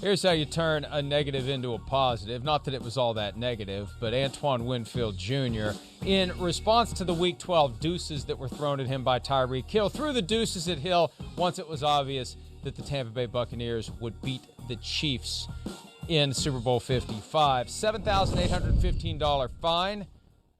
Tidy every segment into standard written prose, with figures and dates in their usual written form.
Here's how you turn a negative into a positive. Not that it was all that negative, but Antoine Winfield Jr., in response to the Week 12 deuces that were thrown at him by Tyreek Hill, threw the deuces at Hill once it was obvious that the Tampa Bay Buccaneers would beat the Chiefs in Super Bowl 55. $7,815 fine.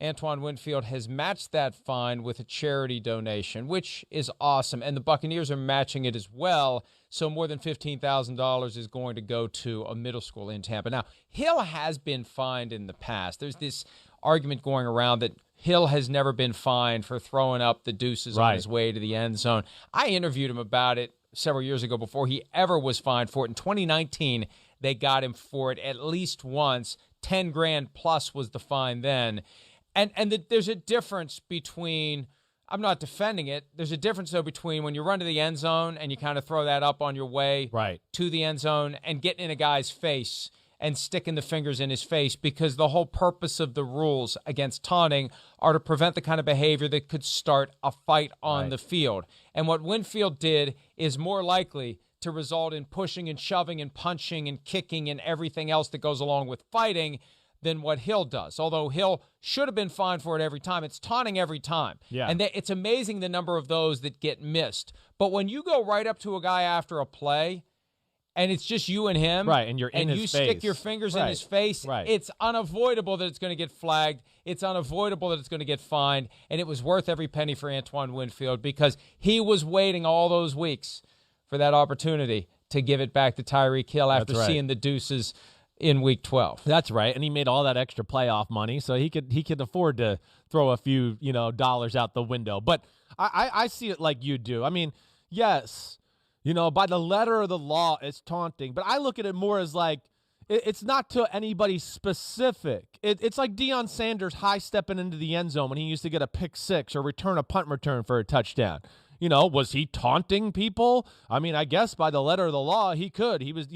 Antoine Winfield has matched that fine with a charity donation, which is awesome. And the Buccaneers are matching it as well. So more than $15,000 is going to go to a middle school in Tampa. Now, Hill has been fined in the past. There's this argument going around that Hill has never been fined for throwing up the deuces on his way to the end zone. I interviewed him about it several years ago before he ever was fined for it. In 2019, they got him for it at least once. 10 grand plus was the fine then. And there's a difference between, I'm not defending it, there's a difference, though, between when you run to the end zone and you kind of throw that up on your way to the end zone and getting in a guy's face and sticking the fingers in his face, because the whole purpose of the rules against taunting are to prevent the kind of behavior that could start a fight on the field. And what Winfield did is more likely to result in pushing and shoving and punching and kicking and everything else that goes along with fighting than what Hill does. Although Hill should have been fined for it every time. It's taunting every time. Yeah. And it's amazing the number of those that get missed. But when you go right up to a guy after a play and it's just you and him, and you're in his face, stick your fingers in his face, it's unavoidable that it's going to get flagged. It's unavoidable that it's going to get fined. And it was worth every penny for Antoine Winfield, because he was waiting all those weeks for that opportunity to give it back to Tyreek Hill after seeing the deuces in Week 12. That's right, and he made all that extra playoff money, so he could afford to throw a few dollars out the window. But I see it like you do. I mean, yes, by the letter of the law, it's taunting, but I look at it more as like it's not to anybody specific. It's like Deion Sanders high-stepping into the end zone when he used to get a pick six or return a punt return for a touchdown. Was he taunting people? I mean, I guess by the letter of the law, he could. He was,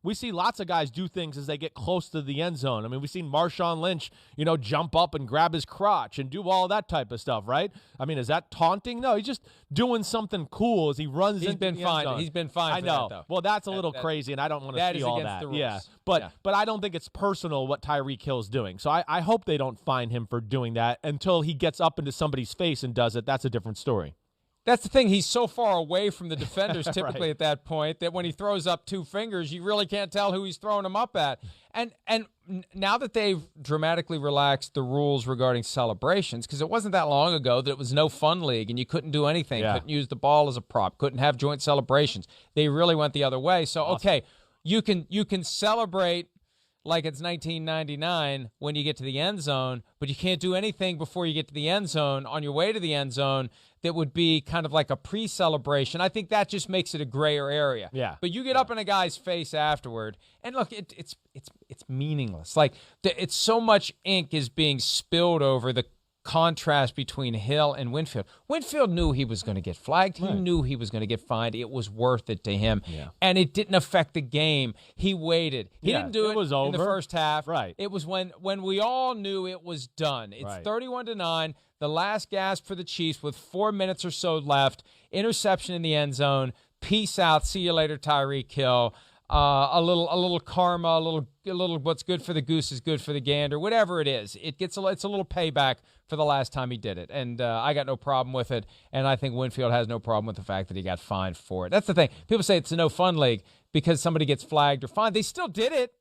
we see lots of guys do things as they get close to the end zone. I mean, we've seen Marshawn Lynch, jump up and grab his crotch and do all that type of stuff, right? I mean, is that taunting? No, he's just doing something cool as he runs into the end zone. He's been fined for that, though. Well, that's a little crazy, and I don't want to see all that. The rules. Yeah. But I don't think it's personal what Tyreek Hill's doing. So I hope they don't fine him for doing that until he gets up into somebody's face and does it. That's a different story. That's the thing. He's so far away from the defenders typically at that point that when he throws up two fingers, you really can't tell who he's throwing them up at. And now that they've dramatically relaxed the rules regarding celebrations, because it wasn't that long ago that it was no fun league and you couldn't do anything, couldn't use the ball as a prop, couldn't have joint celebrations. They really went the other way. So, okay, you can celebrate like it's 1999 when you get to the end zone, but you can't do anything before you get to the end zone on your way to the end zone that would be kind of like a pre-celebration. I think that just makes it a grayer area. Yeah. But you get up in a guy's face afterward, and look, it's meaningless. Like, it's so much ink is being spilled over the contrast between Hill and Winfield. Winfield knew he was going to get flagged. He knew he was going to get fined. It was worth it to him. Yeah. And it didn't affect the game. He waited. He didn't do it in the first half. Right. It was when we all knew it was done. It's 31-9. The last gasp for the Chiefs with 4 minutes or so left. Interception in the end zone. Peace out. See you later, Tyreek Hill. A little karma, a little what's good for the goose is good for the gander, whatever it is. It's a little payback for the last time he did it, and I got no problem with it, and I think Winfield has no problem with the fact that he got fined for it. That's the thing. People say it's a no fun league because somebody gets flagged or fined. They still did it.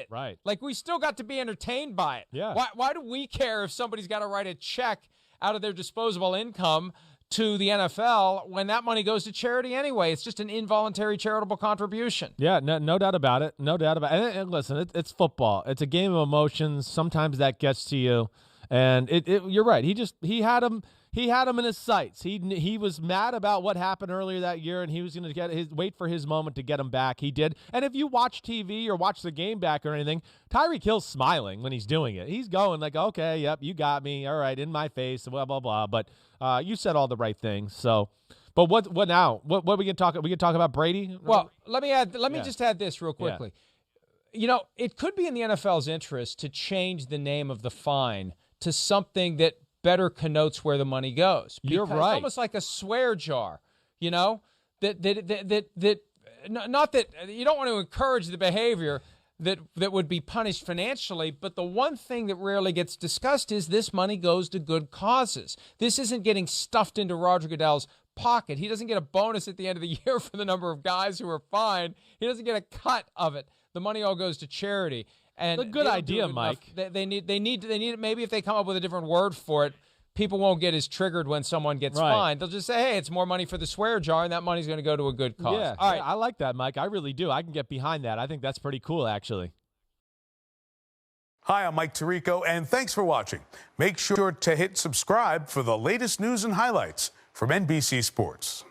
Right. Like, we still got to be entertained by it. Yeah. Why do we care if somebody's got to write a check out of their disposable income to the NFL when that money goes to charity anyway? It's just an involuntary charitable contribution. Yeah, no doubt about it. No doubt about it. And listen, it's football. It's a game of emotions. Sometimes that gets to you. And you're right. He had him in his sights. He was mad about what happened earlier that year, and he was going to wait for his moment to get him back. He did. And if you watch TV or watch the game back or anything, Tyreek Hill's smiling when he's doing it. He's going like, okay, yep, you got me. All right, in my face, blah, blah, blah. But you said all the right things. So, but what now? What we can talk? We can talk about Brady. Well, let me just add this real quickly. Yeah. It could be in the NFL's interest to change the name of the fine to something that better connotes where the money goes. You're right. It's almost like a swear jar, that not that you don't want to encourage the behavior that would be punished financially, but the one thing that rarely gets discussed is this money goes to good causes. This isn't getting stuffed into Roger Goodell's pocket. He doesn't get a bonus at the end of the year for the number of guys who are fined. He doesn't get a cut of it. The money all goes to charity. And it's a good idea, Mike. They need it. Maybe if they come up with a different word for it, people won't get as triggered when someone gets fined. They'll just say, hey, it's more money for the swear jar, and that money's going to go to a good cause. Yeah, all right. I like that, Mike. I really do. I can get behind that. I think that's pretty cool, actually. Hi, I'm Mike Tirico, and thanks for watching. Make sure to hit subscribe for the latest news and highlights from NBC Sports.